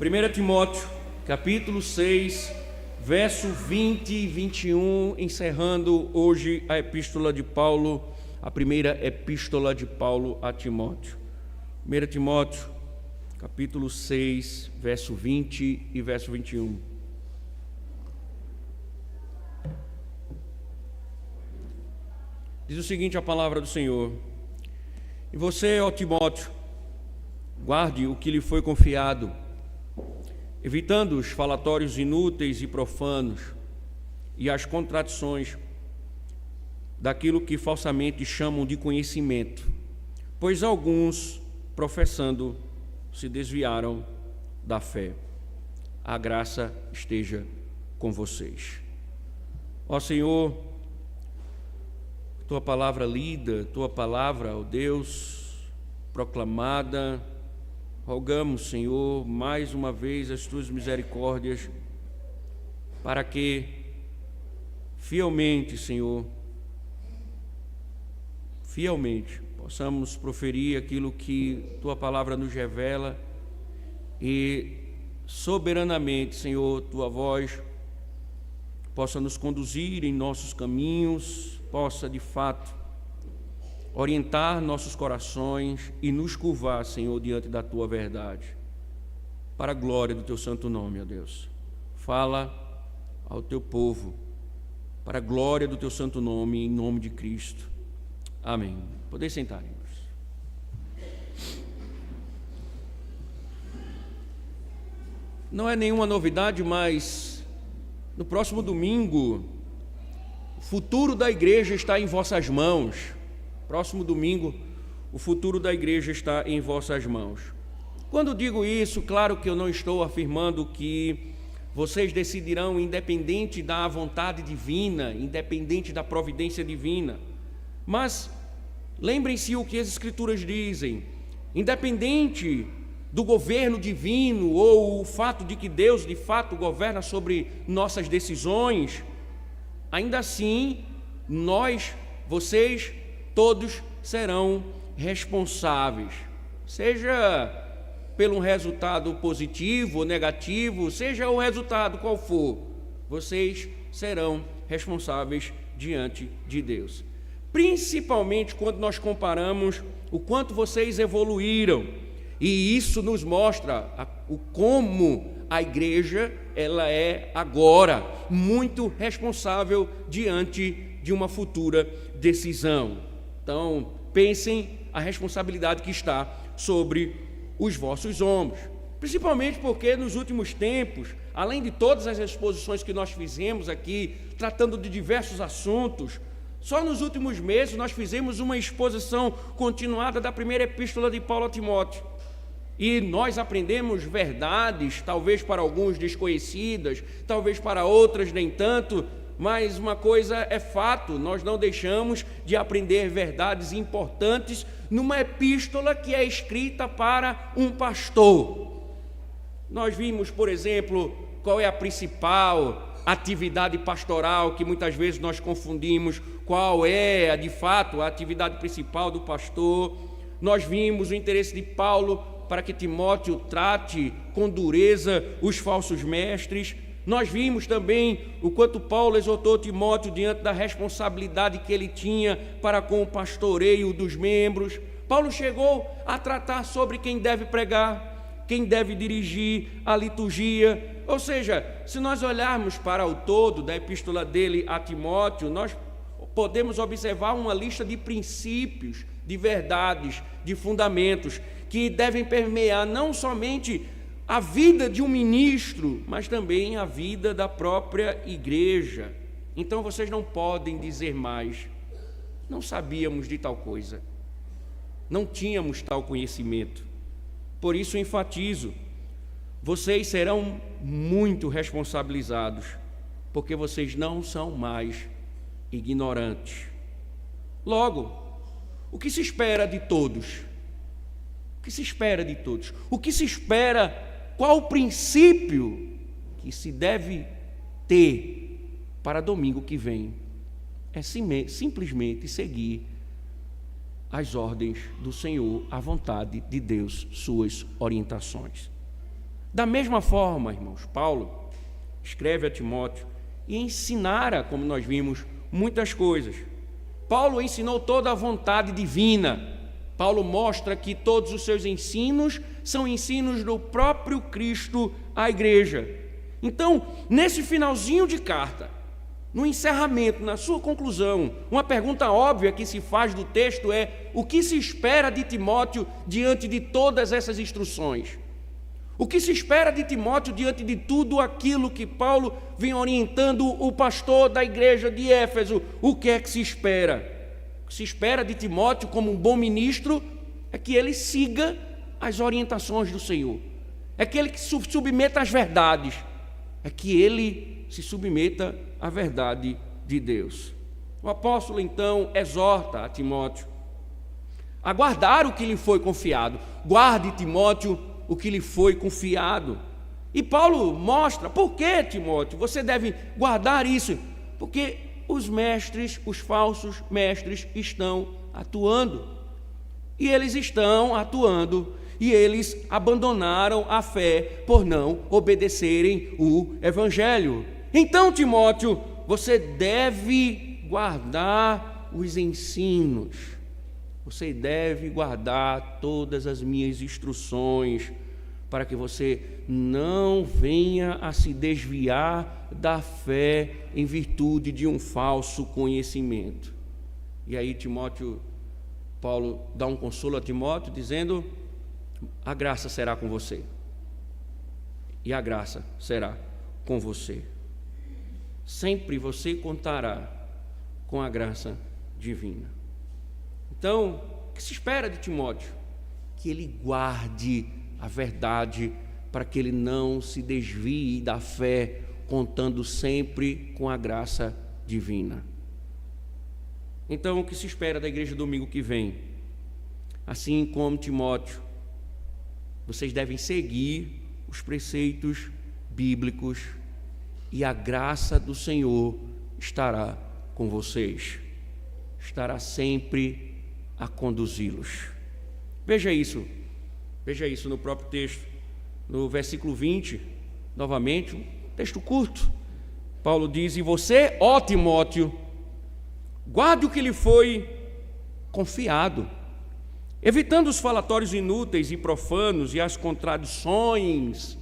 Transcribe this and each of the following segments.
1 Timóteo, capítulo 6, verso 20 e 21, encerrando hoje a epístola de Paulo, a primeira epístola de Paulo a Timóteo. 1 Timóteo, capítulo 6, verso 20 e verso 21. Diz o seguinte a palavra do Senhor: E você, ó Timóteo, guarde o que lhe foi confiado, evitando os falatórios inúteis e profanos e as contradições daquilo que falsamente chamam de conhecimento, pois alguns, professando, se desviaram da fé. A graça esteja com vocês. Ó Senhor, Tua palavra lida, Tua palavra, ó Deus, proclamada, rogamos, Senhor, mais uma vez as Tuas misericórdias, para que fielmente, Senhor, possamos proferir aquilo que Tua palavra nos revela e soberanamente, Senhor, Tua voz possa nos conduzir em nossos caminhos, possa de fato orientar nossos corações e nos curvar, Senhor, diante da Tua verdade, para a glória do Teu santo nome, ó Deus. Fala ao Teu povo, para a glória do Teu santo nome, em nome de Cristo. Amém. Podeis sentar, irmãos. Não é nenhuma novidade, mas no próximo domingo, o futuro da igreja está em vossas mãos. Próximo domingo, o futuro da igreja está em vossas mãos. Quando digo isso, claro que eu não estou afirmando que vocês decidirão independente da vontade divina, independente da providência divina. Mas lembrem-se o que as Escrituras dizem: independente do governo divino ou o fato de que Deus de fato governa sobre nossas decisões, ainda assim, vocês, todos serão responsáveis, seja pelo resultado positivo ou negativo, seja o resultado qual for, vocês serão responsáveis diante de Deus. Principalmente quando nós comparamos o quanto vocês evoluíram, e isso nos mostra como a igreja ela é agora muito responsável diante de uma futura decisão. Então, pensem a responsabilidade que está sobre os vossos ombros, principalmente porque nos últimos tempos, além de todas as exposições que nós fizemos aqui, tratando de diversos assuntos, só nos últimos meses nós fizemos uma exposição continuada da primeira epístola de Paulo a Timóteo. E nós aprendemos verdades, talvez para alguns desconhecidas, talvez para outras nem tanto, mas uma coisa é fato: nós não deixamos de aprender verdades importantes numa epístola que é escrita para um pastor. Nós vimos, por exemplo, qual é a principal atividade pastoral, que muitas vezes nós confundimos qual é, de fato, a atividade principal do pastor. Nós vimos o interesse de Paulo para que Timóteo trate com dureza os falsos mestres. Nós vimos também o quanto Paulo exortou Timóteo diante da responsabilidade que ele tinha para com o pastoreio dos membros. Paulo chegou a tratar sobre quem deve pregar, quem deve dirigir a liturgia. Ou seja, se nós olharmos para o todo da epístola dele a Timóteo, nós podemos observar uma lista de princípios, de verdades, de fundamentos que devem permear não somente a vida de um ministro, mas também a vida da própria igreja. Então vocês não podem dizer mais: não sabíamos de tal coisa, não tínhamos tal conhecimento. Por isso enfatizo: vocês serão muito responsabilizados, porque vocês não são mais ignorantes. Logo, o que se espera de todos? O que se espera de todos? O que se espera? Qual o princípio que se deve ter para domingo que vem? É simplesmente seguir as ordens do Senhor, a vontade de Deus, suas orientações. Da mesma forma, irmãos, Paulo escreve a Timóteo e ensinara, como nós vimos, muitas coisas. Paulo ensinou toda a vontade divina. Paulo mostra que todos os seus ensinos são ensinos do próprio Cristo à igreja. Então, nesse finalzinho de carta, no encerramento, na sua conclusão, uma pergunta óbvia que se faz do texto é: o que se espera de Timóteo diante de todas essas instruções? O que se espera de Timóteo diante de tudo aquilo que Paulo vem orientando o pastor da igreja de Éfeso? O que é que se espera? O que se espera de Timóteo como um bom ministro é que ele siga as orientações do Senhor, é que ele se submeta às verdades, é que ele se submeta à verdade de Deus. O apóstolo então exorta a Timóteo a guardar o que lhe foi confiado. Guarde, Timóteo, o que lhe foi confiado. E Paulo mostra por que, Timóteo, você deve guardar isso, porque os mestres, os falsos mestres estão atuando, e eles estão atuando, e eles abandonaram a fé por não obedecerem o evangelho. Então, Timóteo, você deve guardar os ensinos, você deve guardar todas as minhas instruções, para que você não venha a se desviar da fé em virtude de um falso conhecimento. E aí Paulo dá um consolo a Timóteo, dizendo: a graça será com você, e a graça será com você. Sempre você contará com a graça divina. Então, o que se espera de Timóteo? Que ele guarde a verdade, para que ele não se desvie da fé, contando sempre com a graça divina. Então, o que se espera da igreja domingo que vem? Assim como Timóteo, vocês devem seguir os preceitos bíblicos, e a graça do Senhor estará com vocês, estará sempre a conduzi-los. Veja isso no próprio texto, no versículo 20, novamente, um texto curto. Paulo diz: e você, ó Timóteo, guarde o que lhe foi confiado, evitando os falatórios inúteis e profanos e as contradições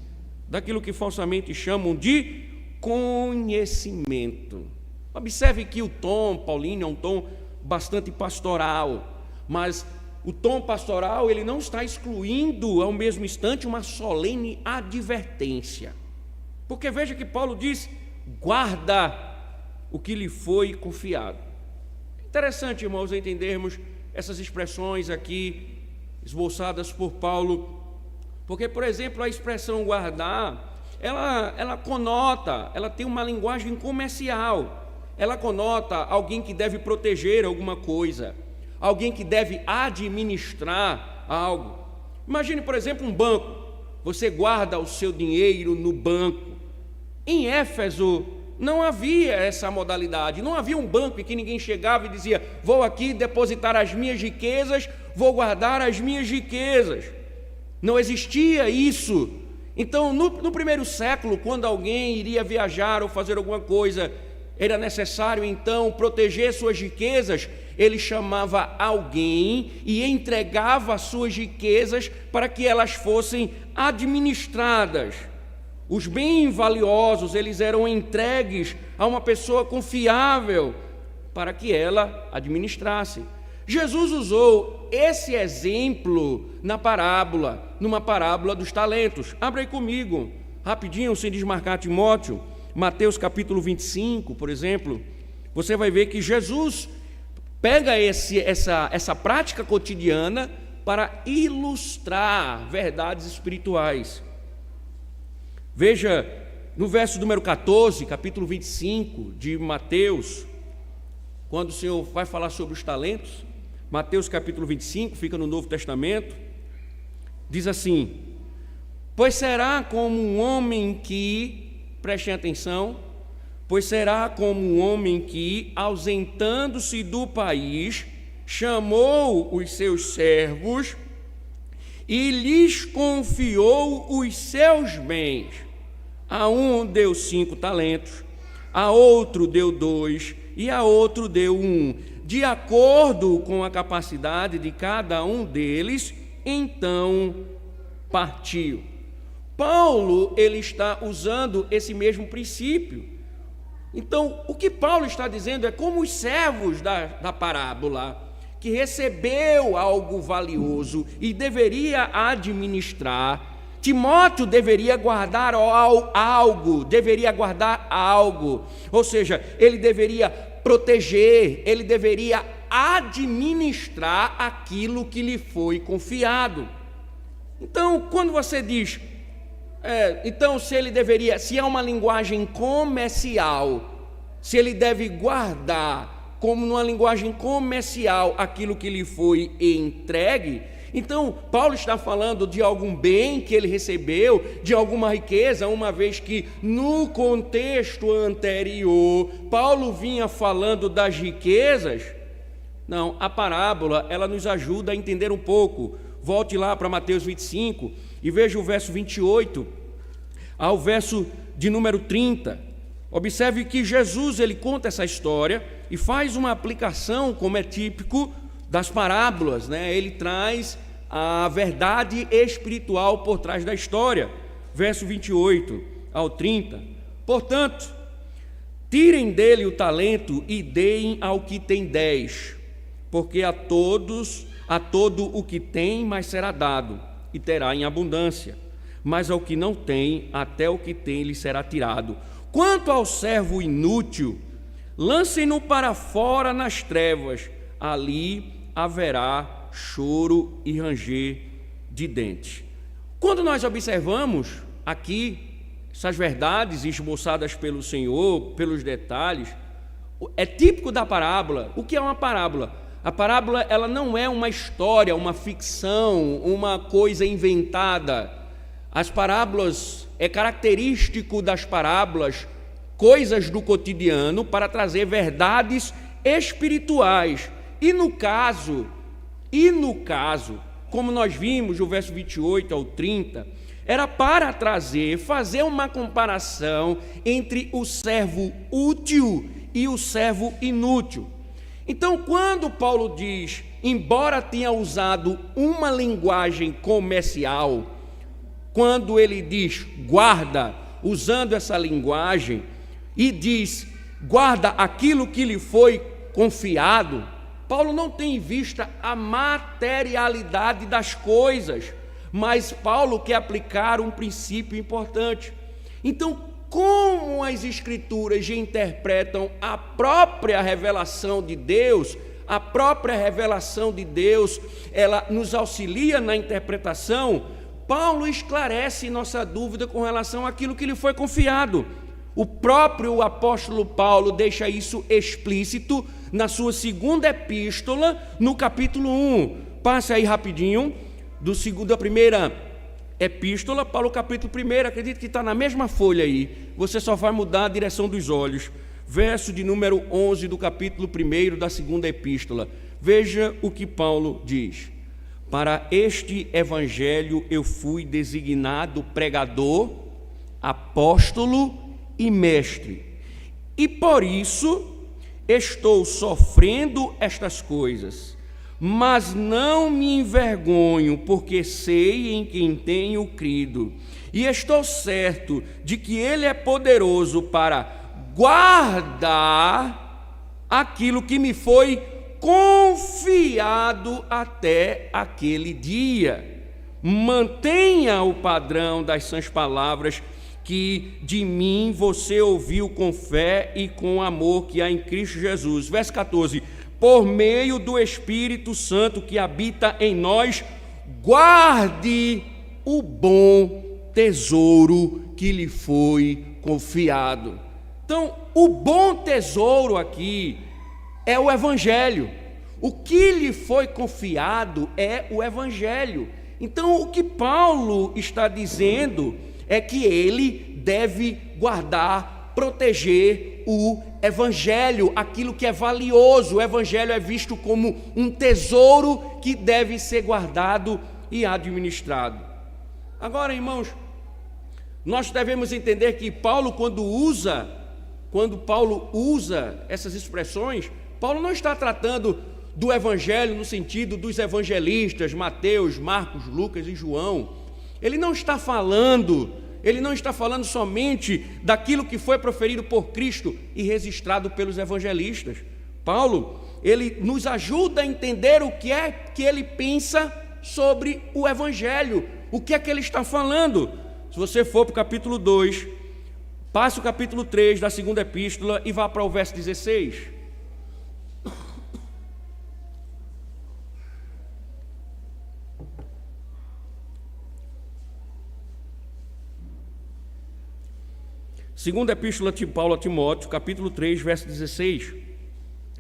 daquilo que falsamente chamam de conhecimento. Observe que o tom paulino é um tom bastante pastoral, mas o tom pastoral ele não está excluindo ao mesmo instante uma solene advertência, porque veja que Paulo diz: guarda o que lhe foi confiado. Interessante, irmãos, entendermos essas expressões aqui esboçadas por Paulo, porque, por exemplo, a expressão guardar, ela conota, ela tem uma linguagem comercial, ela conota alguém que deve proteger alguma coisa, alguém que deve administrar algo. Imagine, por exemplo, um banco. Você guarda o seu dinheiro no banco. Em Éfeso não havia essa modalidade, não havia um banco em que ninguém chegava e dizia: vou aqui depositar as minhas riquezas, vou guardar as minhas riquezas. Não existia isso. Então, no primeiro século, quando alguém iria viajar ou fazer alguma coisa, era necessário então proteger suas riquezas, ele chamava alguém e entregava as suas riquezas para que elas fossem administradas. Os bens valiosos, eles eram entregues a uma pessoa confiável para que ela administrasse. Jesus usou esse exemplo numa parábola dos talentos. Abra aí comigo, rapidinho, sem desmarcar Timóteo, Mateus capítulo 25, por exemplo. Você vai ver que Jesus pega essa prática cotidiana para ilustrar verdades espirituais. Veja no verso número 14, capítulo 25 de Mateus, quando o Senhor vai falar sobre os talentos. Mateus capítulo 25, fica no Novo Testamento, diz assim: pois será como um homem que, prestem atenção, pois será como um homem que, ausentando-se do país, chamou os seus servos e lhes confiou os seus bens. A um deu 5 talentos, a outro deu 2 e a outro deu 1, de acordo com a capacidade de cada um deles. Então partiu. Paulo, ele está usando esse mesmo princípio. Então, o que Paulo está dizendo é como os servos da parábola, que recebeu algo valioso e deveria administrar, Timóteo deveria guardar algo, ou seja, ele deveria proteger, ele deveria administrar aquilo que lhe foi confiado. Então, quando você diz, então se é uma linguagem comercial, se ele deve guardar como numa linguagem comercial aquilo que lhe foi entregue, então Paulo está falando de algum bem que ele recebeu, de alguma riqueza, uma vez que no contexto anterior Paulo vinha falando das riquezas. Não, a parábola, ela nos ajuda a entender um pouco. Volte lá para Mateus 25 e veja o verso 28 ao verso de número 30. Observe que Jesus, ele conta essa história e faz uma aplicação, como é típico das parábolas, né? Ele traz a verdade espiritual por trás da história. Verso 28 ao 30. Portanto, tirem dele o talento e deem ao que tem 10, porque a todo o que tem mais será dado, e terá em abundância, mas ao que não tem, até o que tem lhe será tirado. Quanto ao servo inútil, lancem-no para fora nas trevas, ali haverá choro e ranger de dentes. Quando nós observamos aqui essas verdades esboçadas pelo Senhor, pelos detalhes, é típico da parábola. O que é uma parábola? A parábola, ela não é uma história, uma ficção, uma coisa inventada. As parábolas, é característico das parábolas, coisas do cotidiano para trazer verdades espirituais. E no caso, como nós vimos no verso 28 ao 30, era para fazer uma comparação entre o servo útil e o servo inútil. Então, quando Paulo diz, embora tenha usado uma linguagem comercial, quando ele diz guarda, usando essa linguagem, e diz guarda aquilo que lhe foi confiado, Paulo não tem em vista a materialidade das coisas, mas Paulo quer aplicar um princípio importante. Então, como as Escrituras interpretam a própria revelação de Deus, ela nos auxilia na interpretação. Paulo esclarece nossa dúvida com relação àquilo que lhe foi confiado. O próprio apóstolo Paulo deixa isso explícito na sua segunda epístola, no capítulo 1. Passe aí rapidinho, da primeira epístola para o capítulo 1, acredito que está na mesma folha aí, você só vai mudar a direção dos olhos. Verso de número 11 do capítulo 1 da segunda epístola. Veja o que Paulo diz. Para este evangelho eu fui designado pregador, apóstolo e mestre, e por isso estou sofrendo estas coisas, mas não me envergonho, porque sei em quem tenho crido, e estou certo de que Ele é poderoso para guardar aquilo que me foi confiado até aquele dia. Mantenha o padrão das sãs palavras que de mim você ouviu com fé e com amor que há em Cristo Jesus. Verso 14. Por meio do Espírito Santo que habita em nós, guarde o bom tesouro que lhe foi confiado. Então, o bom tesouro aqui é o Evangelho. O que lhe foi confiado é o Evangelho. Então, o que Paulo está dizendo é que ele deve guardar, proteger o Evangelho, aquilo que é valioso. O Evangelho é visto como um tesouro que deve ser guardado e administrado. Agora, irmãos, nós devemos entender que quando Paulo usa essas expressões, Paulo não está tratando do evangelho no sentido dos evangelistas, Mateus, Marcos, Lucas e João. Ele não está falando somente daquilo que foi proferido por Cristo e registrado pelos evangelistas. Paulo, ele nos ajuda a entender o que é que ele pensa sobre o evangelho, o que é que ele está falando. Se você for para o capítulo 2, passe o capítulo 3 da segunda epístola e vá para o verso 16. Segunda epístola de Paulo a Timóteo, capítulo 3, verso 16.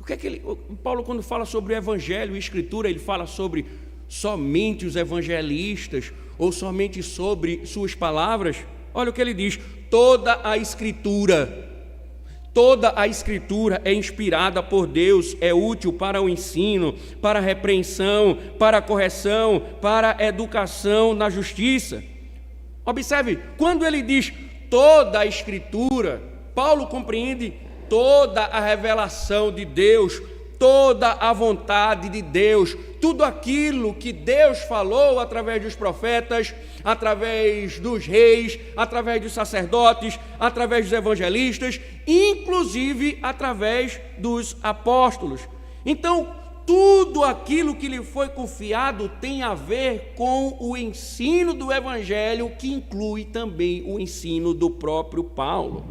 O que é que Paulo, quando fala sobre o evangelho e escritura, ele fala sobre somente os evangelistas ou somente sobre suas palavras? Olha o que ele diz: toda a escritura é inspirada por Deus, é útil para o ensino, para a repreensão, para a correção, para a educação na justiça. Observe, quando ele diz toda a escritura, Paulo compreende toda a revelação de Deus, toda a vontade de Deus, tudo aquilo que Deus falou através dos profetas, através dos reis, através dos sacerdotes, através dos evangelistas, inclusive através dos apóstolos. Então, tudo aquilo que lhe foi confiado tem a ver com o ensino do evangelho, que inclui também o ensino do próprio Paulo.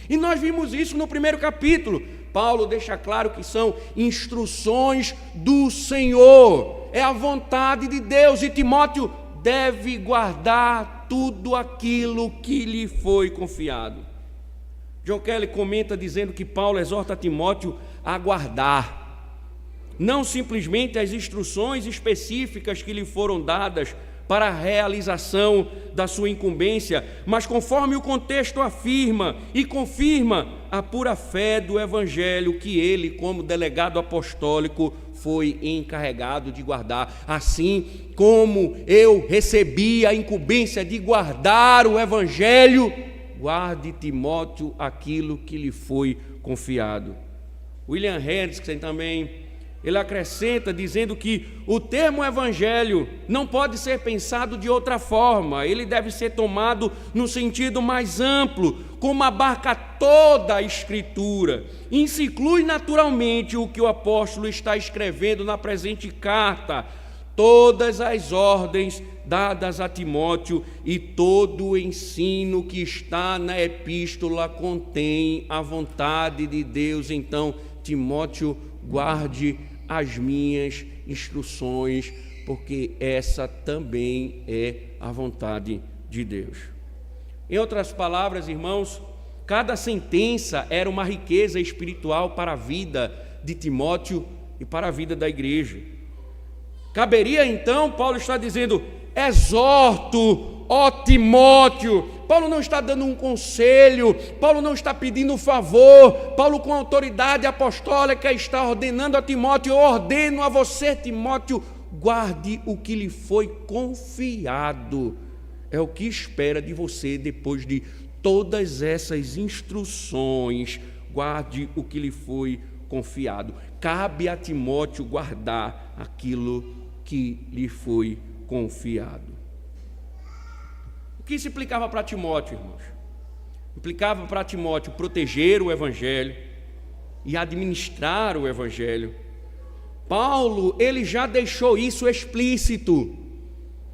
E nós vimos isso no primeiro capítulo. Paulo deixa claro que são instruções do Senhor, é a vontade de Deus, e Timóteo deve guardar tudo aquilo que lhe foi confiado. John Kelly comenta dizendo que Paulo exorta Timóteo a guardar, não simplesmente as instruções específicas que lhe foram dadas para a realização da sua incumbência, mas conforme o contexto afirma e confirma a pura fé do evangelho que ele, como delegado apostólico, foi encarregado de guardar. Assim como eu recebi a incumbência de guardar o evangelho, guarde, Timóteo, aquilo que lhe foi confiado. William Hendrickson também, ele acrescenta dizendo que o termo evangelho não pode ser pensado de outra forma, ele deve ser tomado no sentido mais amplo, como abarca toda a escritura. Isso inclui naturalmente o que o apóstolo está escrevendo na presente carta, todas as ordens dadas a Timóteo e todo o ensino que está na epístola contém a vontade de Deus. Então, Timóteo, guarde as minhas instruções, porque essa também é a vontade de Deus. Em outras palavras, irmãos, cada sentença era uma riqueza espiritual para a vida de Timóteo e para a vida da igreja. Caberia então, Paulo está dizendo, exorto, ó Timóteo. Paulo não está dando um conselho, Paulo não está pedindo um favor, Paulo, com autoridade apostólica, está ordenando a Timóteo: eu ordeno a você, Timóteo, guarde o que lhe foi confiado. É o que espera de você depois de todas essas instruções. Guarde o que lhe foi confiado. Cabe a Timóteo guardar aquilo que lhe foi confiado. O que isso implicava para Timóteo, irmãos? Implicava para Timóteo proteger o evangelho e administrar o evangelho. Paulo, ele já deixou isso explícito.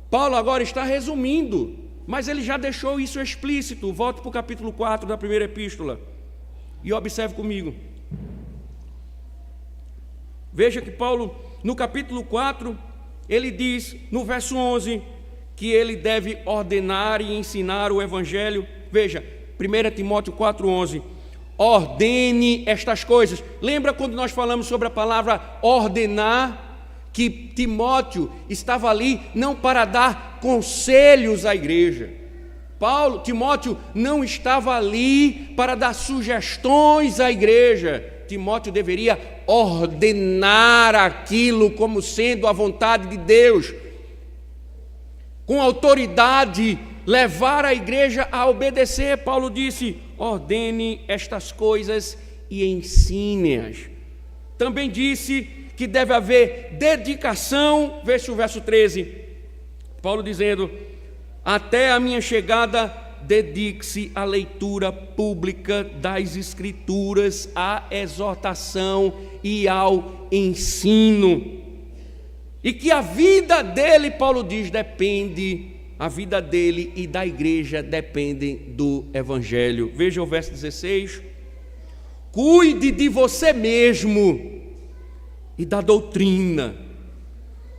Paulo agora está resumindo, mas ele já deixou isso explícito. Volte para o capítulo 4 da primeira epístola e observe comigo. Veja que Paulo, no capítulo 4, ele diz, no verso 11, que ele deve ordenar e ensinar o evangelho. Veja, 1 Timóteo 4,11, ordene estas coisas. Lembra quando nós falamos sobre a palavra ordenar, que Timóteo estava ali não para dar conselhos à igreja. Timóteo não estava ali para dar sugestões à igreja. Timóteo deveria ordenar aquilo como sendo a vontade de Deus. com autoridade, levar a igreja a obedecer. Paulo disse: ordene estas coisas e ensine-as. Também disse que deve haver dedicação. Veja o verso 13, Paulo dizendo: até a minha chegada, dedique-se à leitura pública das Escrituras, à exortação e ao ensino. E que a vida dele, Paulo diz, a vida dele e da igreja dependem do Evangelho. Veja o verso 16: cuide de você mesmo e da doutrina,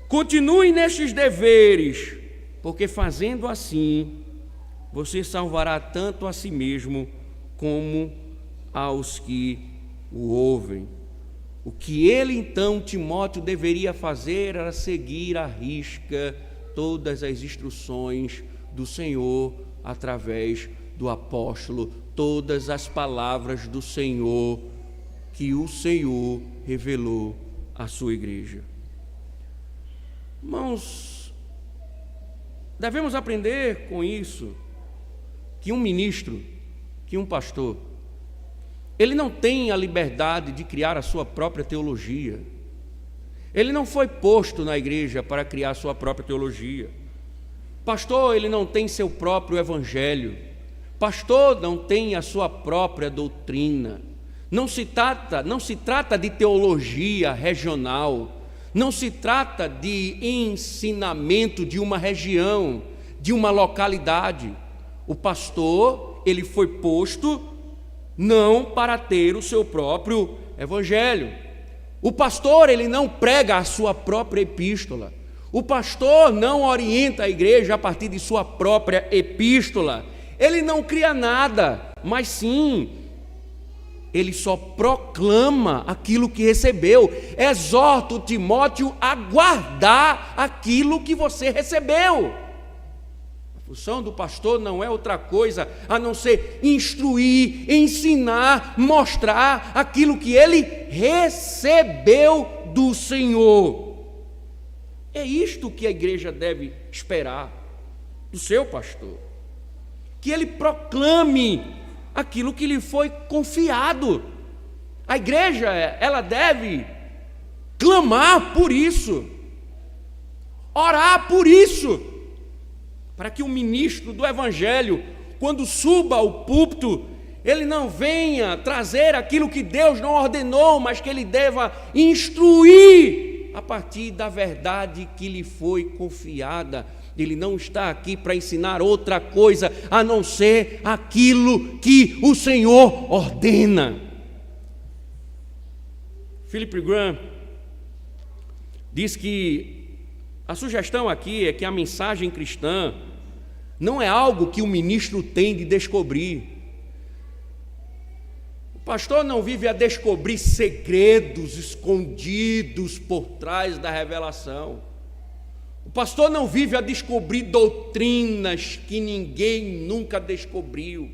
continue nestes deveres, porque fazendo assim, você salvará tanto a si mesmo como aos que o ouvem. O que ele então, Timóteo, deveria fazer era seguir à risca todas as instruções do Senhor através do apóstolo, todas as palavras do Senhor que o Senhor revelou à sua igreja. Irmãos, devemos aprender com isso que um ministro, que um pastor, ele não tem a liberdade de criar a sua própria teologia. Ele não foi posto na igreja para criar a sua própria teologia. Pastor, ele não tem seu próprio evangelho. Pastor não tem a sua própria doutrina. Não se trata de teologia regional. Não se trata de ensinamento de uma região, de uma localidade. O pastor, ele foi posto não para ter o seu próprio evangelho. O pastor, ele não prega a sua própria epístola. O pastor não orienta a igreja a partir de sua própria epístola. Ele não cria nada, mas sim, ele só proclama aquilo que recebeu. Exorta o Timóteo a guardar aquilo que você recebeu. A função do pastor não é outra coisa a não ser instruir, ensinar, mostrar aquilo que ele recebeu do Senhor. É isto que a igreja deve esperar do seu pastor, que ele proclame aquilo que lhe foi confiado. A igreja, ela deve clamar por isso, orar por isso, para que o ministro do Evangelho, quando suba ao púlpito, ele não venha trazer aquilo que Deus não ordenou, mas que ele deva instruir a partir da verdade que lhe foi confiada. Ele não está aqui para ensinar outra coisa a não ser aquilo que o Senhor ordena. Philip Graham diz que a sugestão aqui é que a mensagem cristã não é algo que o ministro tem de descobrir. O pastor não vive a descobrir segredos escondidos por trás da revelação. O pastor não vive a descobrir doutrinas que ninguém nunca descobriu.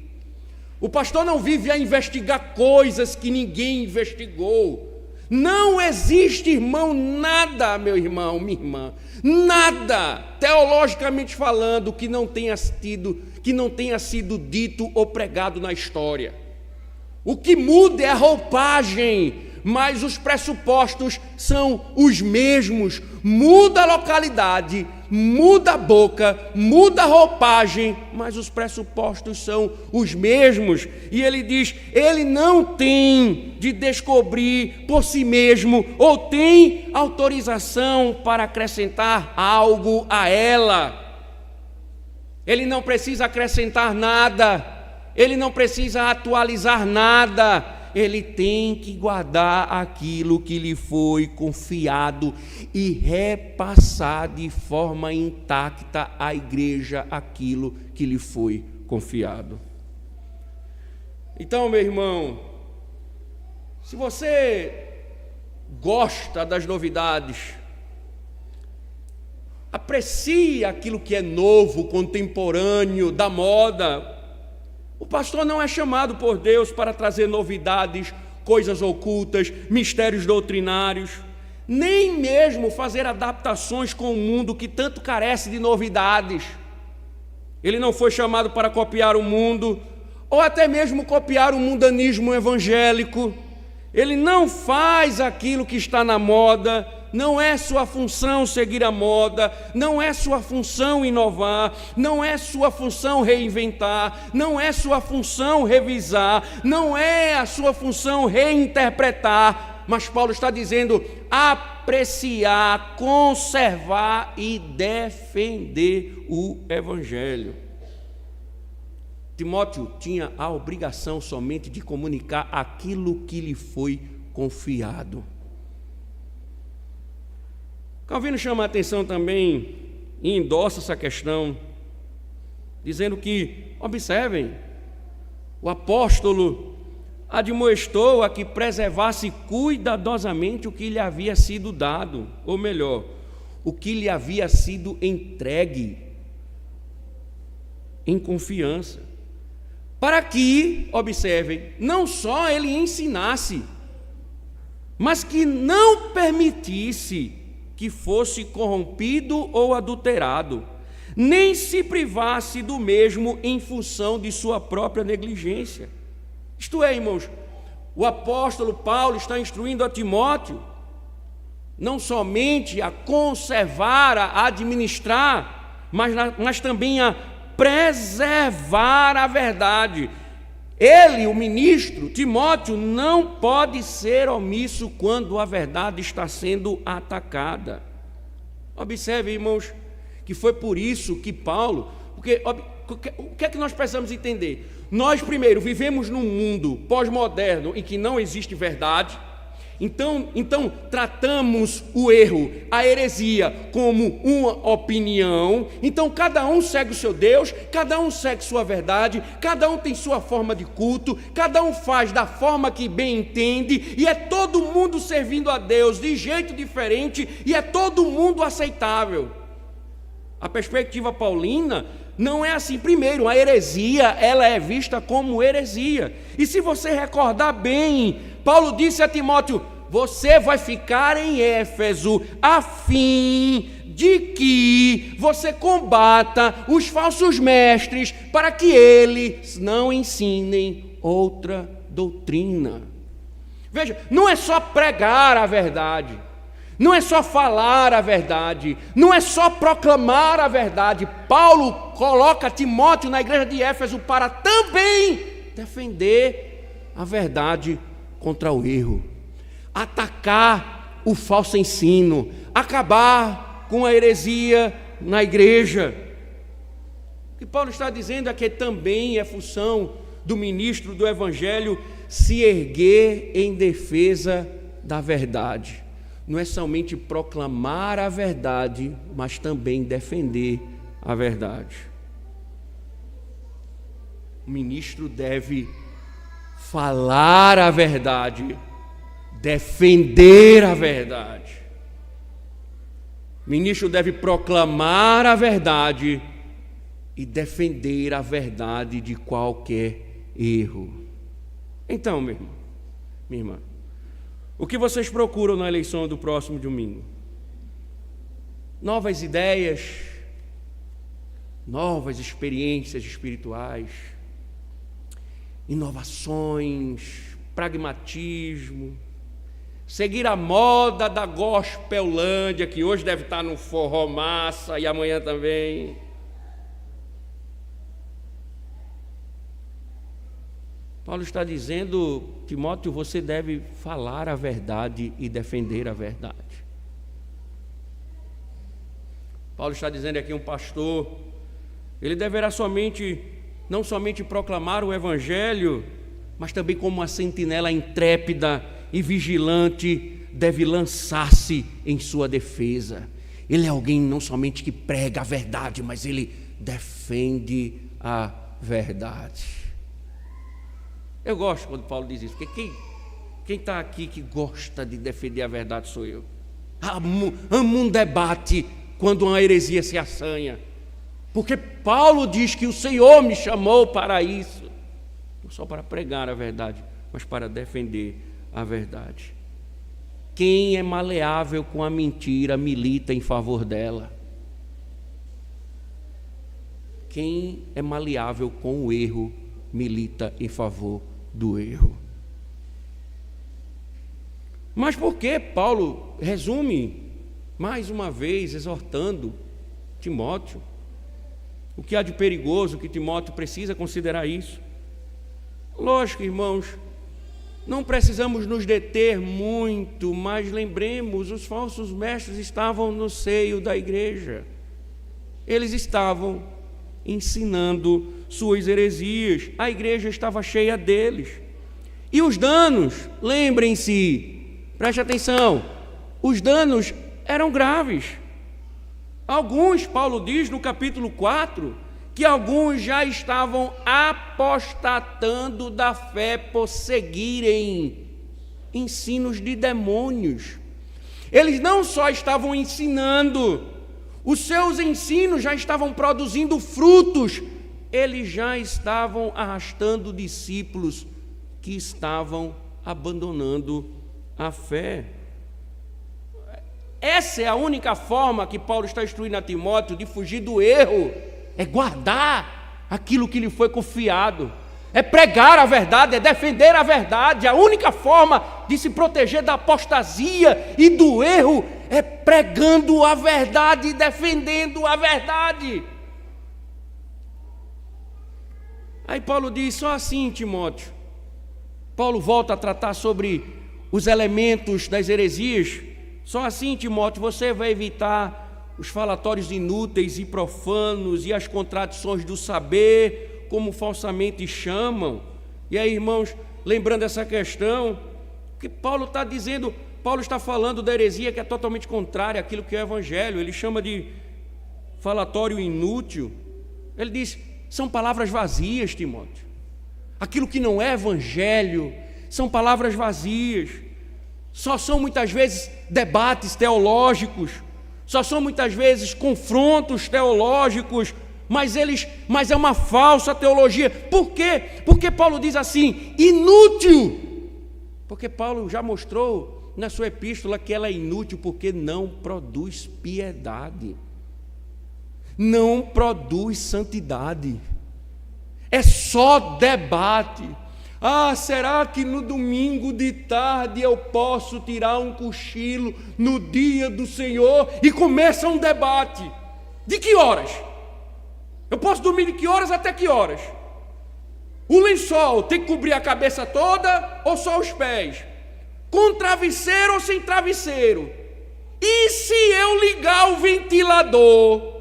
O pastor não vive a investigar coisas que ninguém investigou. Não existe, irmão, nada, meu irmão, minha irmã, nada, teologicamente falando, que não tenha sido dito ou pregado na história. O que muda é a roupagem, mas os pressupostos são os mesmos. Muda a localidade, muda a boca, muda a roupagem, mas os pressupostos são os mesmos. E ele diz, ele não tem de descobrir por si mesmo, ou tem autorização para acrescentar algo a ela. Ele não precisa acrescentar nada, ele não precisa atualizar nada. Ele tem que guardar aquilo que lhe foi confiado e repassar de forma intacta à igreja aquilo que lhe foi confiado. Então, meu irmão, se você gosta das novidades, aprecia aquilo que é novo, contemporâneo, da moda. O pastor não é chamado por Deus para trazer novidades, coisas ocultas, mistérios doutrinários. nem mesmo fazer adaptações com o mundo que tanto carece de novidades. Ele não foi chamado para copiar o mundo, ou até mesmo copiar o mundanismo evangélico. Ele não faz aquilo que está na moda, não é sua função seguir a moda, não é sua função inovar, não é sua função reinventar, não é sua função revisar, não é a sua função reinterpretar. Mas Paulo está dizendo apreciar, conservar e defender o Evangelho. Timóteo tinha a obrigação somente de comunicar aquilo que lhe foi confiado. Calvino chama a atenção também e endossa essa questão, dizendo que, observem, o apóstolo admoestou a que preservasse cuidadosamente o que lhe havia sido dado, ou melhor, o que lhe havia sido entregue em confiança, para que, observem, não só ele ensinasse, mas que não permitisse que fosse corrompido ou adulterado, nem se privasse do mesmo em função de sua própria negligência. Isto é, irmãos, o apóstolo Paulo está instruindo a Timóteo não somente a conservar, a administrar, mas também a preservar a verdade. Ele, o ministro, Timóteo, não pode ser omisso quando a verdade está sendo atacada. Observe, irmãos, que foi por isso que Paulo, porque o que é que nós precisamos entender? Nós, primeiro, vivemos num mundo pós-moderno em que não existe verdade. Então tratamos o erro, a heresia, como uma opinião. Então cada um segue o seu Deus, cada um segue sua verdade, cada um tem sua forma de culto, cada um faz da forma que bem entende, e é todo mundo servindo a Deus de jeito diferente, e é todo mundo aceitável. A perspectiva paulina não é assim. Primeiro, a heresia, ela é vista como heresia. E se você recordar bem, Paulo disse a Timóteo: você vai ficar em Éfeso a fim de que você combata os falsos mestres, para que eles não ensinem outra doutrina. Veja, não é só pregar a verdade, não é só falar a verdade, não é só proclamar a verdade. Paulo coloca Timóteo na igreja de Éfeso para também defender a verdade contra o erro, atacar o falso ensino, acabar com a heresia na igreja. O que Paulo está dizendo é que também é função do ministro do Evangelho se erguer em defesa da verdade. Não é somente proclamar a verdade, mas também defender a verdade. O ministro deve falar a verdade, defender a verdade. O ministro deve proclamar a verdade e defender a verdade de qualquer erro. Então, meu irmão, minha irmã, o que vocês procuram na eleição do próximo domingo? Novas ideias, novas experiências espirituais, inovações, pragmatismo, seguir a moda da gospelândia, que hoje deve estar no forró massa e amanhã também. Paulo está dizendo: Timóteo, você deve falar a verdade e defender a verdade. Paulo está dizendo aqui: um pastor, ele deverá não somente proclamar o Evangelho, mas também, como uma sentinela intrépida e vigilante, deve lançar-se em sua defesa. Ele é alguém não somente que prega a verdade, mas ele defende a verdade. Eu gosto quando Paulo diz isso, porque quem está aqui que gosta de defender a verdade sou eu. Amo um debate quando uma heresia se assanha, porque Paulo diz que o Senhor me chamou para isso, não só para pregar a verdade, mas para defender a verdade. Quem é maleável com a mentira milita em favor dela. Quem é maleável com o erro milita em favor do erro. Mas por que Paulo resume, mais uma vez, exortando Timóteo? O que há de perigoso que Timóteo precisa considerar isso? Lógico, irmãos, não precisamos nos deter muito, mas lembremos, os falsos mestres estavam no seio da igreja. Eles estavam ensinando suas heresias. A igreja estava cheia deles. E os danos, lembrem-se, preste atenção, os danos eram graves. Alguns, Paulo diz no capítulo 4, que alguns já estavam apostatando da fé por seguirem ensinos de demônios. Eles não só estavam ensinando, os seus ensinos já estavam produzindo frutos, eles já estavam arrastando discípulos que estavam abandonando a fé. Essa é a única forma que Paulo está instruindo a Timóteo de fugir do erro, é guardar aquilo que lhe foi confiado, é pregar a verdade, é defender a verdade. A única forma de se proteger da apostasia e do erro é pregando a verdade e defendendo a verdade. Aí Paulo diz, só assim, Timóteo. Paulo volta a tratar sobre os elementos das heresias. Só assim, Timóteo, você vai evitar os falatórios inúteis e profanos e as contradições do saber, como falsamente chamam. E aí, irmãos, lembrando essa questão, que Paulo está dizendo, Paulo está falando da heresia que é totalmente contrária àquilo que é o Evangelho. Ele chama de falatório inútil. Ele diz, são palavras vazias, Timóteo. Aquilo que não é Evangelho são palavras vazias. Só são muitas vezes debates teológicos, só são muitas vezes confrontos teológicos, mas é uma falsa teologia. Por quê? Porque Paulo diz assim, inútil. Porque Paulo já mostrou na sua epístola que ela é inútil porque não produz piedade, não produz santidade, é só debate. Ah, será que no domingo de tarde eu posso tirar um cochilo no dia do Senhor? E começa um debate. De que horas? Eu posso dormir de que horas até que horas? O lençol tem que cobrir a cabeça toda ou só os pés? Com travesseiro ou sem travesseiro? E se eu ligar o ventilador?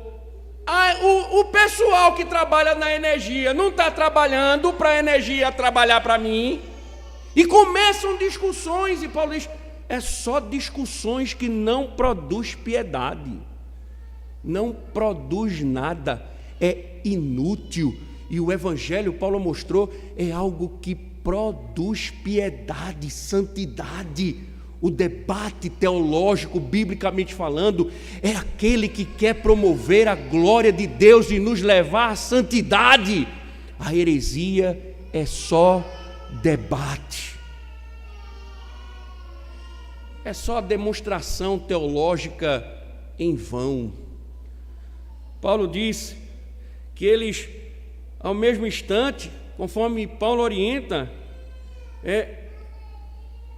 O pessoal que trabalha na energia não está trabalhando para a energia trabalhar para mim? E começam discussões, e Paulo diz, é só discussões que não produz piedade, não produz nada, é inútil. E o Evangelho, Paulo mostrou, é algo que produz piedade, santidade. O debate teológico, biblicamente falando, é aquele que quer promover a glória de Deus e nos levar à santidade. A heresia é só debate, é só demonstração teológica em vão. Paulo diz que eles, ao mesmo instante, conforme Paulo orienta,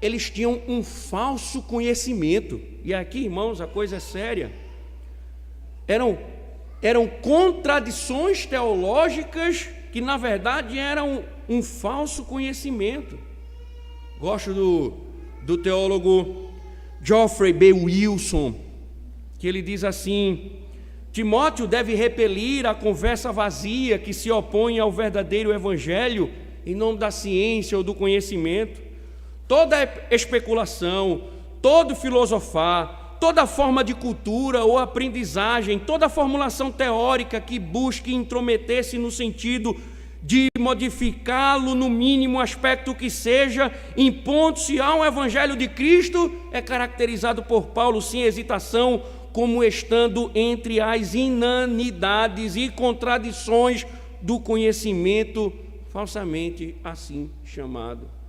eles tinham um falso conhecimento. E aqui, irmãos, a coisa é séria. Eram contradições teológicas que, na verdade, eram um falso conhecimento. Gosto do teólogo Geoffrey B. Wilson, que ele diz assim: Timóteo deve repelir a conversa vazia que se opõe ao verdadeiro evangelho em nome da ciência ou do conhecimento. Toda especulação, todo filosofar, toda forma de cultura ou aprendizagem, toda formulação teórica que busque intrometer-se no sentido de modificá-lo no mínimo aspecto que seja, impondo-se ao Evangelho de Cristo, é caracterizado por Paulo, sem hesitação, como estando entre as inanidades e contradições do conhecimento falsamente assim chamado.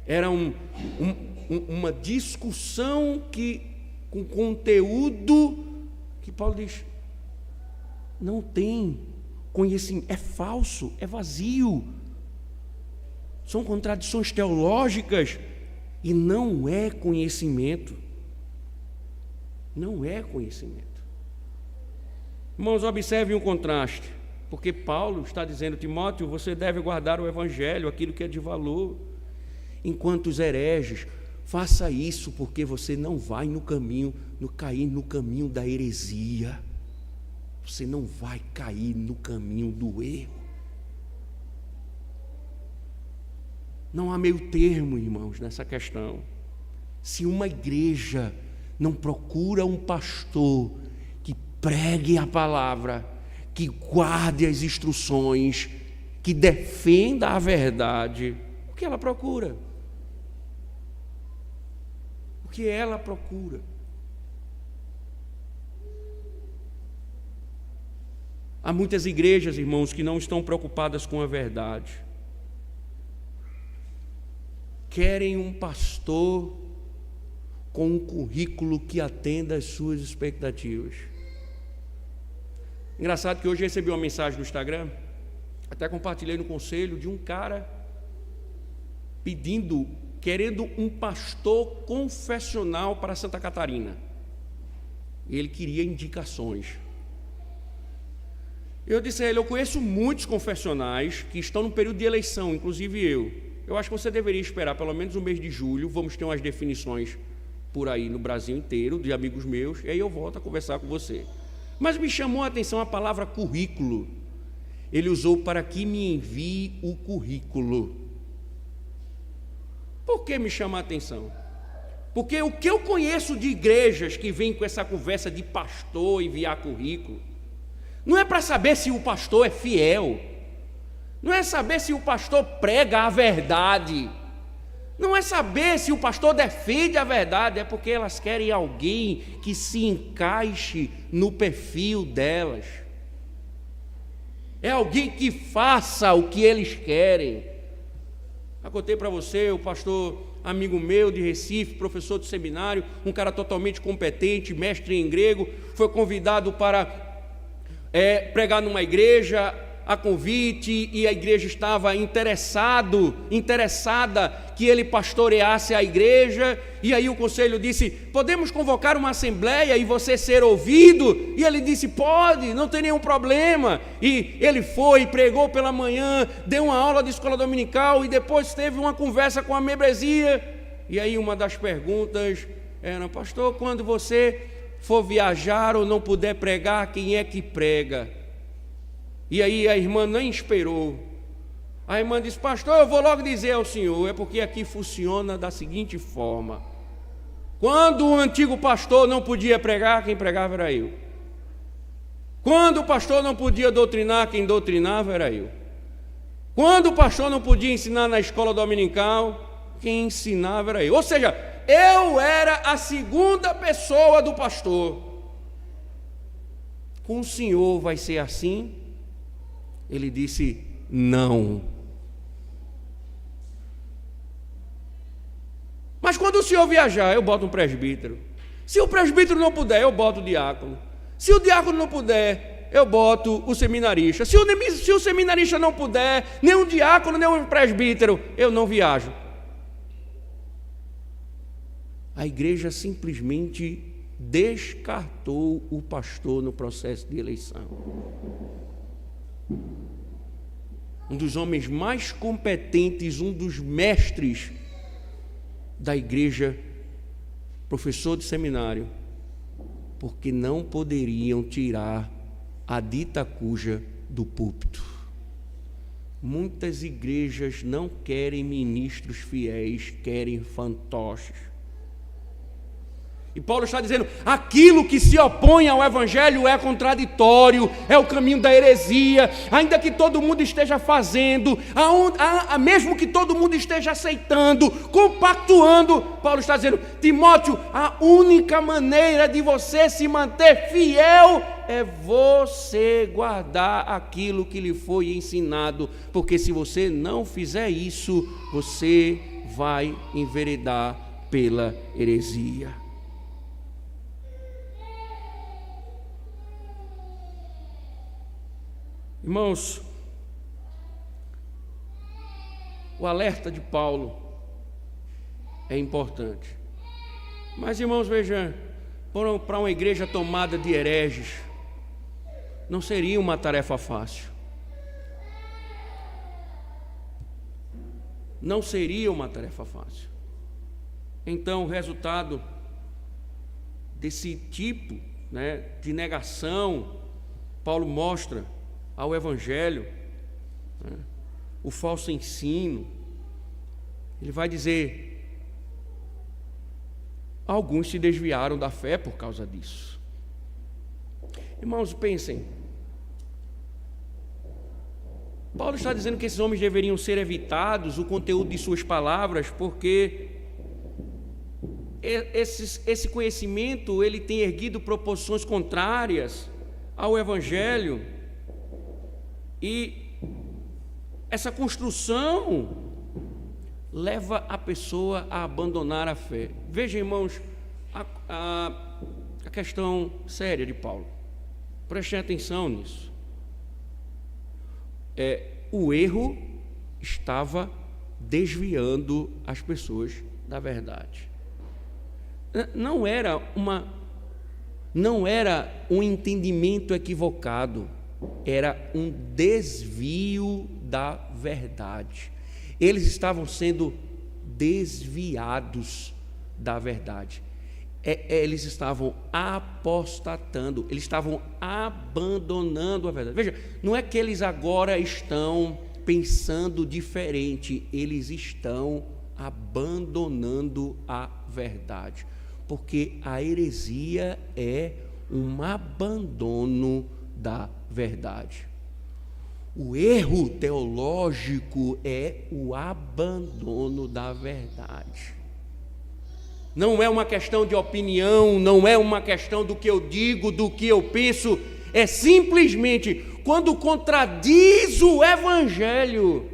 Era uma discussão com conteúdo que Paulo diz, não tem conhecimento, é falso, é vazio, são contradições teológicas e não é conhecimento. Não é conhecimento. Irmãos, observem o contraste, porque Paulo está dizendo, Timóteo, você deve guardar o evangelho, aquilo que é de valor, enquanto os hereges, faça isso, porque você não vai cair no caminho da heresia, você não vai cair no caminho do erro. Não há meio termo, irmãos, nessa questão. Se uma igreja não procura um pastor que pregue a palavra, que guarde as instruções, que defenda a verdade, o que ela procura? O que ela procura? Há muitas igrejas, irmãos, que não estão preocupadas com a verdade. Querem um pastor com um currículo que atenda às suas expectativas. Engraçado que hoje eu recebi uma mensagem no Instagram, até compartilhei no conselho, de um cara querendo um pastor confessional para Santa Catarina. Ele queria indicações. Eu disse a ele, eu conheço muitos confessionais que estão no período de eleição, inclusive eu. Eu acho que você deveria esperar pelo menos o mês de julho, vamos ter umas definições por aí no Brasil inteiro, de amigos meus, e aí eu volto a conversar com você. Mas me chamou a atenção a palavra currículo. Ele usou para que me envie o currículo. Por que me chama a atenção? Porque o que eu conheço de igrejas que vêm com essa conversa de pastor enviar currículo, não é para saber se o pastor é fiel, não é saber se o pastor prega a verdade, não é saber se o pastor defende a verdade, é porque elas querem alguém que se encaixe no perfil delas. É alguém que faça o que eles querem. Eu contei para você, o pastor amigo meu de Recife, professor de seminário, um cara totalmente competente, mestre em grego, foi convidado para pregar numa igreja, a convite, e a igreja estava interessada que ele pastoreasse a igreja, e aí o conselho disse, podemos convocar uma assembleia e você ser ouvido? E ele disse, pode, não tem nenhum problema. E ele foi, pregou pela manhã, deu uma aula de escola dominical, e depois teve uma conversa com a membresia, e aí uma das perguntas era, pastor, quando você for viajar ou não puder pregar, quem é que prega? E aí a irmã nem esperou. A irmã disse, pastor, eu vou logo dizer ao senhor, é porque aqui funciona da seguinte forma. Quando o antigo pastor não podia pregar, quem pregava era eu. Quando o pastor não podia doutrinar, quem doutrinava era eu. Quando o pastor não podia ensinar na escola dominical, quem ensinava era eu. Ou seja, eu era a segunda pessoa do pastor. Com o senhor vai ser assim? Ele disse, não. Mas quando o senhor viajar, eu boto um presbítero. Se o presbítero não puder, eu boto o diácono. Se o diácono não puder, eu boto o seminarista. Se o seminarista não puder, nem um diácono, nem um presbítero, eu não viajo. A igreja simplesmente descartou o pastor no processo de eleição. Um dos homens mais competentes, um dos mestres da igreja, professor de seminário, porque não poderiam tirar a dita cuja do púlpito. Muitas igrejas não querem ministros fiéis, querem fantoches. E Paulo está dizendo, aquilo que se opõe ao evangelho é contraditório, é o caminho da heresia, ainda que todo mundo esteja fazendo, mesmo que todo mundo esteja aceitando, compactuando, Paulo está dizendo, Timóteo, a única maneira de você se manter fiel é você guardar aquilo que lhe foi ensinado, porque se você não fizer isso, você vai enveredar pela heresia. Irmãos, o alerta de Paulo é importante. Mas, irmãos, vejam, para uma igreja tomada de hereges, não seria uma tarefa fácil. Não seria uma tarefa fácil. Então, o resultado desse tipo, de negação, Paulo mostra ao Evangelho, o falso ensino. Ele vai dizer: alguns se desviaram da fé por causa disso. Irmãos, pensem, Paulo está dizendo que esses homens deveriam ser evitados, o conteúdo de suas palavras, porque esse conhecimento ele tem erguido proporções contrárias ao Evangelho, e essa construção leva a pessoa a abandonar a fé. Veja, irmãos, a questão séria de Paulo. Prestem atenção nisso. O erro estava desviando as pessoas da verdade. Não era um entendimento equivocado, era um desvio da verdade. Eles estavam sendo desviados da verdade. Eles estavam apostatando, eles estavam abandonando a verdade. Veja, não é que eles agora estão pensando diferente, eles estão abandonando a verdade, porque a heresia é um abandono da verdade. O erro teológico é o abandono da verdade. Não é uma questão de opinião, não é uma questão do que eu digo, do que eu penso, é simplesmente quando contradiz o Evangelho,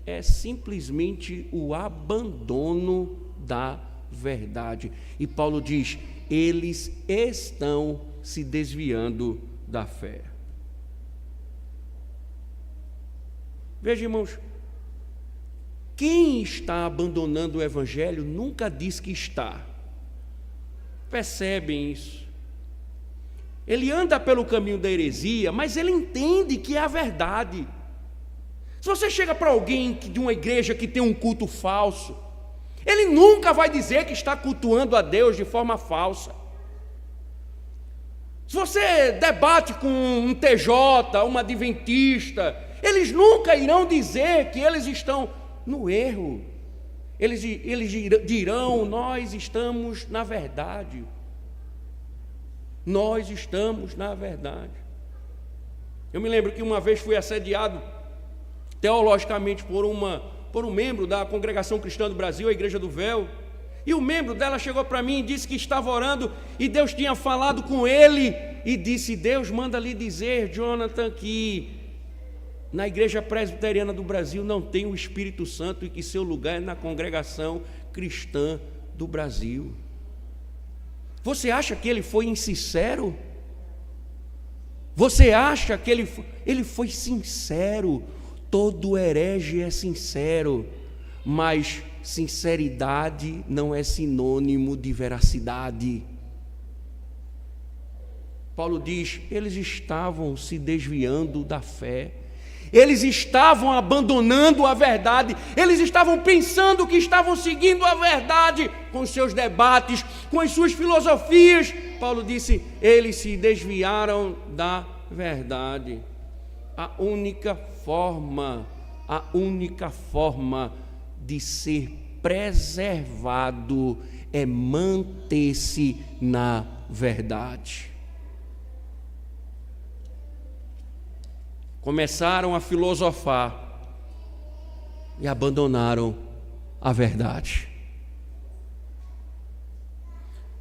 é simplesmente o abandono da verdade. E Paulo diz: eles estão se desviando da fé. Veja, irmãos, quem está abandonando o Evangelho nunca diz que está. Percebem isso? Ele anda pelo caminho da heresia, mas ele entende que é a verdade. Se você chega para alguém de uma igreja que tem um culto falso, ele nunca vai dizer que está cultuando a Deus de forma falsa. Se você debate com um TJ, uma adventista, eles nunca irão dizer que eles estão no erro. Eles dirão: nós estamos na verdade. Nós estamos na verdade. Eu me lembro que uma vez fui assediado teologicamente por um membro da Congregação Cristã do Brasil, a Igreja do Véu, e o membro dela chegou para mim e disse que estava orando e Deus tinha falado com ele e disse: Deus manda lhe dizer, Jonathan, que na Igreja Presbiteriana do Brasil não tem o Espírito Santo e que seu lugar é na Congregação Cristã do Brasil. Você acha que ele foi insincero? Você acha que ele foi sincero? Todo herege é sincero, mas sinceridade não é sinônimo de veracidade. Paulo diz: eles estavam se desviando da fé. Eles estavam abandonando a verdade, eles estavam pensando que estavam seguindo a verdade com os seus debates, com as suas filosofias. Paulo disse: eles se desviaram da verdade. A única forma de ser preservado é manter-se na verdade. Começaram a filosofar e abandonaram a verdade.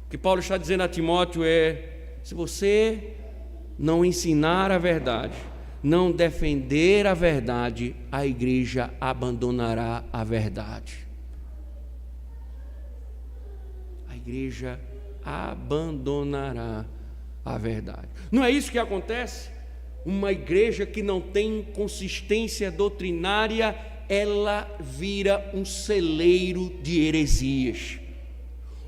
O que Paulo está dizendo a Timóteo é: se você não ensinar a verdade, não defender a verdade, a igreja abandonará a verdade. igreja abandonará a verdade. Não é isso que acontece? Uma igreja que não tem consistência doutrinária, ela vira um celeiro de heresias.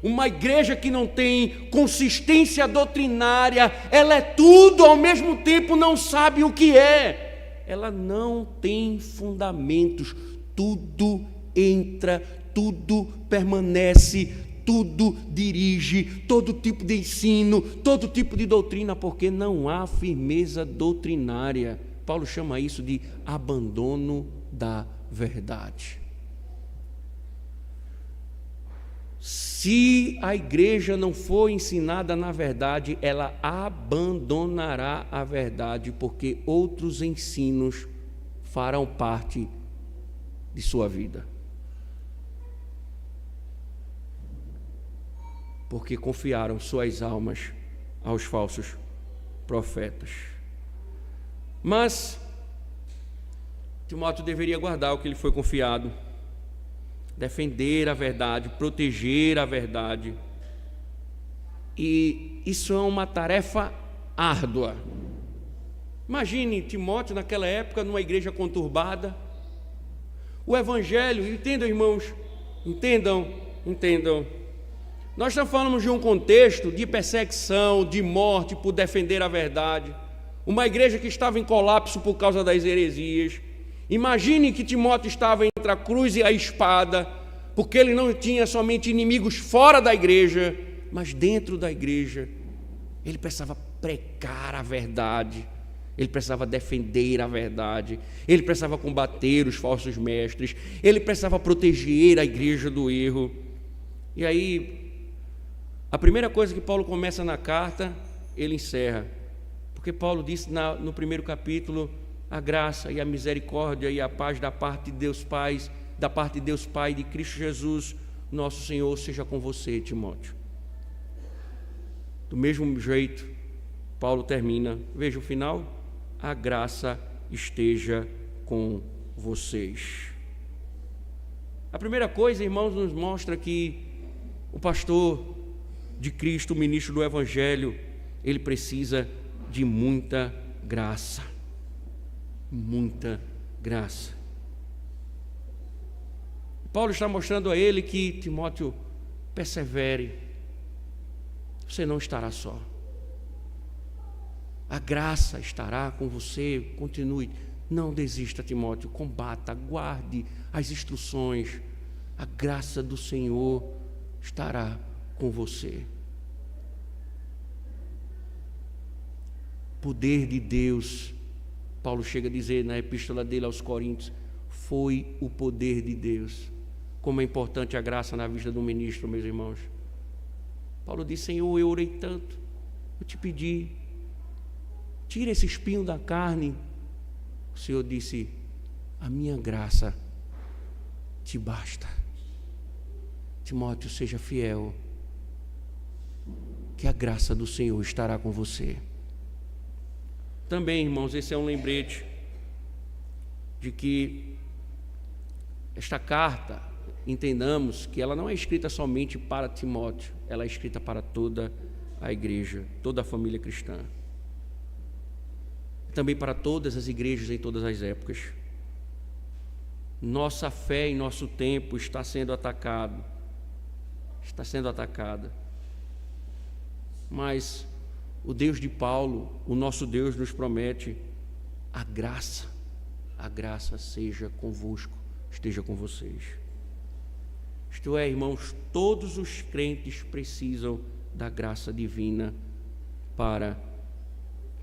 Uma igreja que não tem consistência doutrinária, ela é tudo ao mesmo tempo, não sabe o que é. Ela não tem fundamentos, tudo entra, tudo permanece, tudo dirige, todo tipo de ensino, todo tipo de doutrina, porque não há firmeza doutrinária. Paulo chama isso de abandono da verdade. Se a igreja não for ensinada na verdade, ela abandonará a verdade, porque outros ensinos farão parte de sua vida. Porque confiaram suas almas aos falsos profetas. Mas Timóteo deveria guardar o que lhe foi confiado, defender a verdade, proteger a verdade. E isso é uma tarefa árdua. Imagine Timóteo naquela época, numa igreja conturbada. O evangelho, entendam, irmãos, entendam. Nós estamos falando de um contexto de perseguição, de morte por defender a verdade. Uma igreja que estava em colapso por causa das heresias. Imagine que Timóteo estava entre a cruz e a espada, porque ele não tinha somente inimigos fora da igreja, mas dentro da igreja. Ele precisava pregar a verdade, ele precisava defender a verdade, ele precisava combater os falsos mestres, ele precisava proteger a igreja do erro. E aí, a primeira coisa que Paulo começa na carta, ele encerra, porque Paulo disse no primeiro capítulo: a graça e a misericórdia e a paz da parte de Deus Pai, de Cristo Jesus, nosso Senhor, seja com você, Timóteo. Do mesmo jeito, Paulo termina, veja o final: a graça esteja com vocês. A primeira coisa, irmãos, nos mostra que o pastor de Cristo, o ministro do Evangelho, ele precisa de muita graça. Muita graça. Paulo está mostrando a ele que: Timóteo, persevere, você não estará só, a graça estará com você, continue, não desista, Timóteo, combata, guarde as instruções, a graça do Senhor estará com você. Poder de Deus, Paulo chega a dizer na epístola dele aos Coríntios, foi o poder de Deus. Como é importante a graça na vida do ministro, meus irmãos. Paulo disse: Senhor, eu orei tanto, eu te pedi, tira esse espinho da carne. O Senhor disse: a minha graça te basta. Timóteo, seja fiel, que a graça do Senhor estará com você. Também, irmãos, esse é um lembrete de que esta carta, entendamos que ela não é escrita somente para Timóteo, ela é escrita para toda a igreja, toda a família cristã. Também para todas as igrejas em todas as épocas. Nossa fé em nosso tempo está sendo atacada. Mas o Deus de Paulo, o nosso Deus, nos promete a graça seja convosco, esteja com vocês. Isto é, irmãos, todos os crentes precisam da graça divina para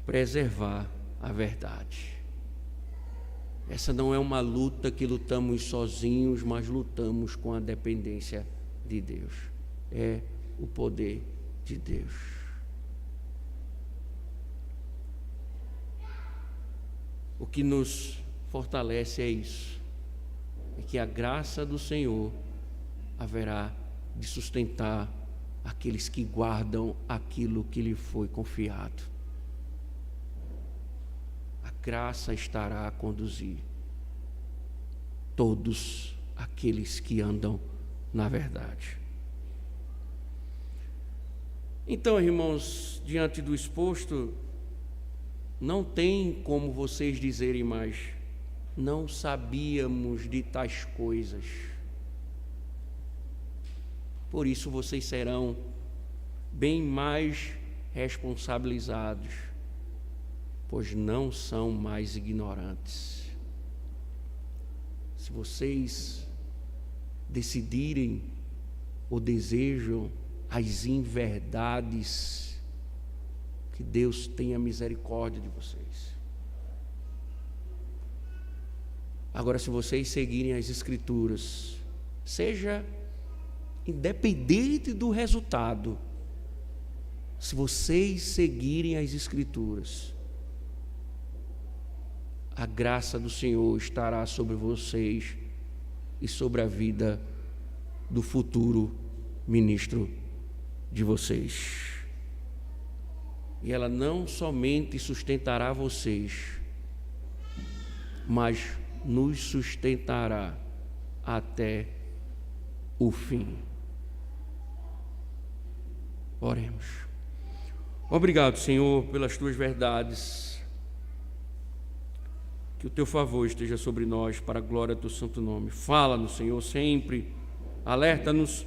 preservar a verdade. Essa não é uma luta que lutamos sozinhos, mas lutamos com a dependência de Deus. É o poder de Deus. O que nos fortalece é isso, é que a graça do Senhor haverá de sustentar aqueles que guardam aquilo que lhe foi confiado. A graça estará a conduzir todos aqueles que andam na verdade. Então, irmãos, diante do exposto, não tem como vocês dizerem mais: não sabíamos de tais coisas. Por isso vocês serão bem mais responsabilizados, pois não são mais ignorantes. Se vocês decidirem ou desejam as inverdades, que Deus tenha misericórdia de vocês. Agora, se vocês seguirem as Escrituras, seja independente do resultado, se vocês seguirem as Escrituras, a graça do Senhor estará sobre vocês e sobre a vida do futuro ministro de vocês. E ela não somente sustentará vocês, mas nos sustentará até o fim. Oremos. Obrigado, Senhor, pelas tuas verdades. Que o teu favor esteja sobre nós para a glória do teu santo nome. Fala-nos, Senhor, sempre. Alerta-nos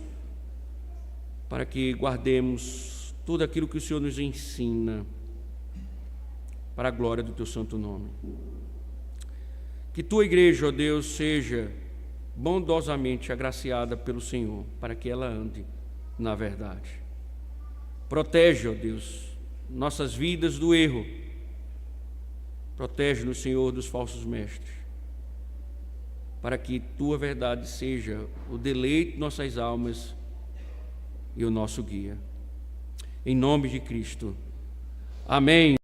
para que guardemos tudo aquilo que o Senhor nos ensina para a glória do teu santo nome. Que tua igreja, ó Deus, seja bondosamente agraciada pelo Senhor, para que ela ande na verdade. Protege, ó Deus, nossas vidas do erro. Protege-nos, Senhor, dos falsos mestres, para que tua verdade seja o deleite de nossas almas e o nosso guia. Em nome de Cristo. Amém.